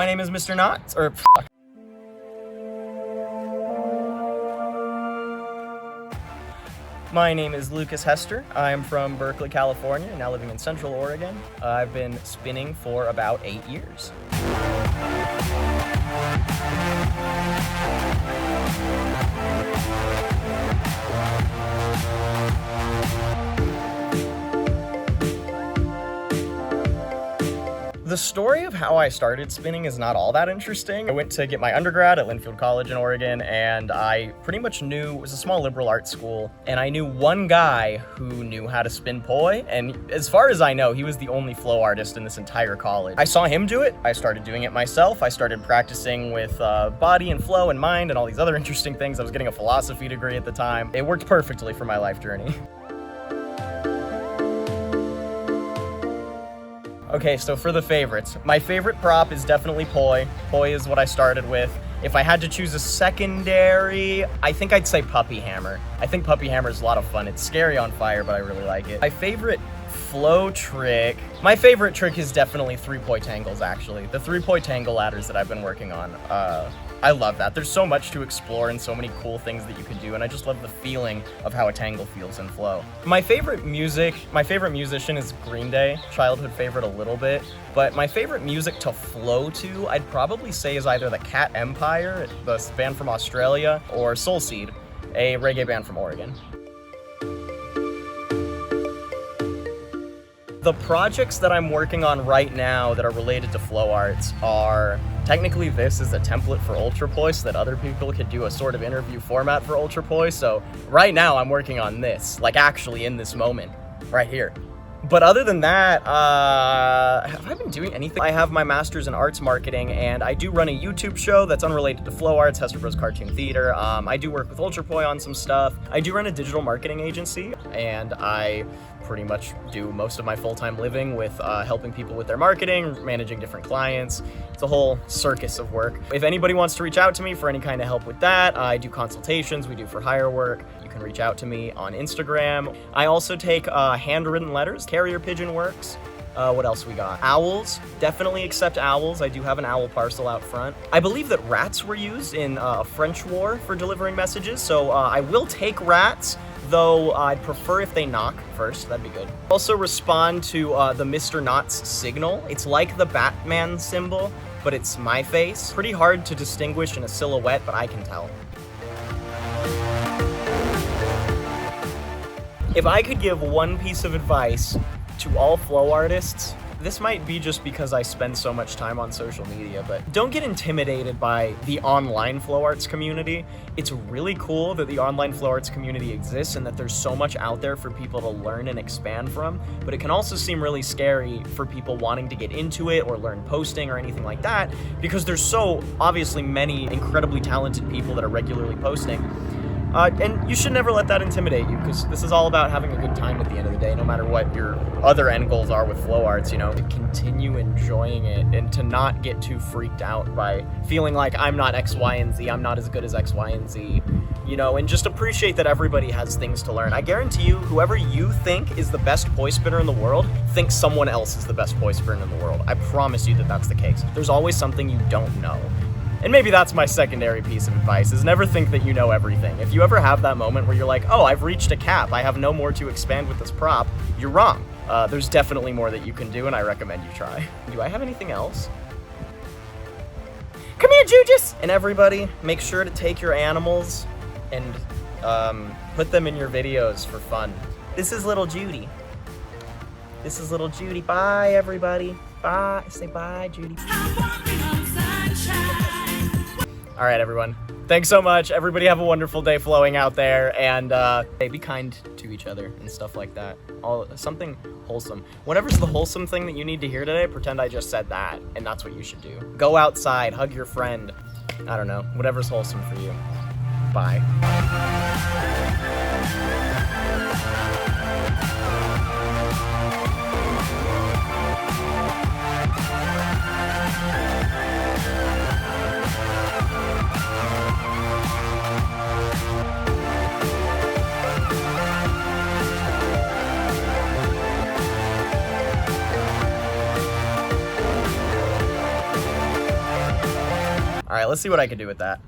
My name is Mr. Knots, or fuck. My name is Lucas Hester. I'm from Berkeley, California, now living in Central Oregon. I've been spinning for about 8 years. The story of how I started spinning is not all that interesting. I went to get my undergrad at Linfield College in Oregon, and I pretty much knew, it was a small liberal arts school, and I knew one guy who knew how to spin poi, and as far as I know, he was the only flow artist in this entire college. I saw him do it, I started doing it myself, I started practicing with body and flow and mind and all these other interesting things. I was getting a philosophy degree at the time. It worked perfectly for my life journey. Okay, so for the favorites, my favorite prop is definitely poi. Poi is what I started with. If I had to choose a secondary, I think I'd say puppy hammer. I think puppy hammer is a lot of fun. It's scary on fire, but I really like it. My favorite flow trick, my favorite trick is definitely 3 poi tangles, actually. The 3 poi tangle ladders that I've been working on. I love that. There's so much to explore and so many cool things that you can do, and I just love the feeling of how a tangle feels in flow. My favorite musician is Green Day, childhood favorite a little bit, but my favorite music to flow to, I'd probably say is either the Cat Empire, the band from Australia, or Soulseed, a reggae band from Oregon. The projects that I'm working on right now that are related to flow arts are, technically this is a template for UltraPoi so that other people could do a sort of interview format for UltraPoi. So right now I'm working on this, like actually in this moment, right here. But other than that, have I been doing anything? I have my master's in arts marketing, and I do run a YouTube show that's unrelated to flow arts, Hester Bros Cartoon Theater. I do work with UltraPoi on some stuff. I do run a digital marketing agency, and I pretty much do most of my full-time living with helping people with their marketing, managing different clients. It's a whole circus of work. If anybody wants to reach out to me for any kind of help with that, I do consultations, we do for hire work. You can reach out to me on Instagram. I also take handwritten letters, carrier pigeon works. What else we got? Owls, definitely accept owls. I do have an owl parcel out front. I believe that rats were used in a French war for delivering messages, so I will take rats, though I'd prefer if they knock first, that'd be good. Also respond to the Mr. Knots signal. It's like the Batman symbol, but it's my face. Pretty hard to distinguish in a silhouette, but I can tell. If I could give one piece of advice to all flow artists, this might be just because I spend so much time on social media, but don't get intimidated by the online flow arts community. It's really cool that the online flow arts community exists and that there's so much out there for people to learn and expand from, but it can also seem really scary for people wanting to get into it or learn posting or anything like that, because there's so obviously many incredibly talented people that are regularly posting. And you should never let that intimidate you, because this is all about having a good time at the end of the day, no matter what your other end goals are with flow arts, you know, to continue enjoying it and to not get too freaked out by feeling like I'm not X, Y, and Z, I'm not as good as X, Y, and Z, you know, and just appreciate that everybody has things to learn. I guarantee you, whoever you think is the best poi spinner in the world thinks someone else is the best poi spinner in the world. I promise you that that's the case. There's always something you don't know. And maybe that's my secondary piece of advice, is never think that you know everything. If you ever have that moment where you're like, oh, I've reached a cap, I have no more to expand with this prop, you're wrong. There's definitely more that you can do, and I recommend you try. Do I have anything else? Come here, Judas! And everybody, make sure to take your animals and put them in your videos for fun. This is little Judy. This is little Judy. Bye, everybody. Bye. Say bye, Judy. All right, everyone. Thanks so much. Everybody have a wonderful day flowing out there, and be kind to each other and stuff like that. Something wholesome. Whatever's the wholesome thing that you need to hear today, pretend I just said that, and that's what you should do. Go outside, hug your friend. I don't know, whatever's wholesome for you. Bye. All right, let's see what I can do with that.